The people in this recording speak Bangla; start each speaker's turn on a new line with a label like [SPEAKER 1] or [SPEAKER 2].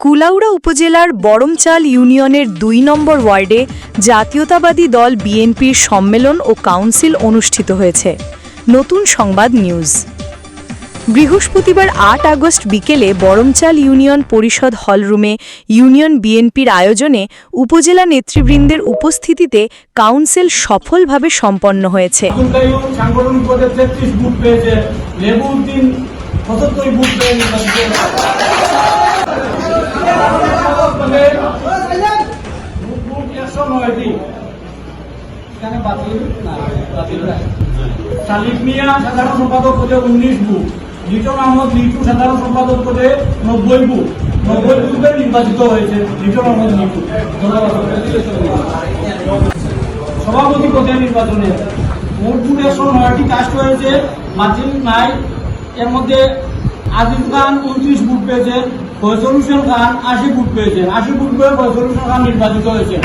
[SPEAKER 1] কুলাউড়া উপজেলার বরমচাল ইউনিয়নের ২ নম্বর ওয়ার্ডে জাতীয়তাবাদী দল বিএনপির সম্মেলন ও কাউন্সিল অনুষ্ঠিত হয়েছে। নতুন সংবাদ নিউজ। বৃহস্পতিবার ৮ আগস্ট বিকেলে বরমচাল ইউনিয়ন পরিষদ হলরুমে ইউনিয়ন বিএনপির আয়োজনে উপজেলা নেতৃবৃন্দের উপস্থিতিতে কাউন্সিল সফলভাবে সম্পন্ন হয়েছে।
[SPEAKER 2] সালিক মিয়া সাধারণ সম্পাদক পদে 19 বুথ, লিটন আহমদ লিটু সাধারণ সম্পাদক পদে 90 বুথ, 90 বুথে নির্বাচিত হয়েছে লিটন আহমদ লিটু। সভাপতি পদে নির্বাচনে মোট বুথ 109টি কাস্ট হয়েছে, মার্জিন নাই। এর মধ্যে আজিজ খান 29 বুথ পেয়েছে, ফয়সল হোসেন খান 80 বুথ পেয়েছে, 80 বুথ পেয়ে ফয়সল হোসেন খান নির্বাচিত হয়েছে।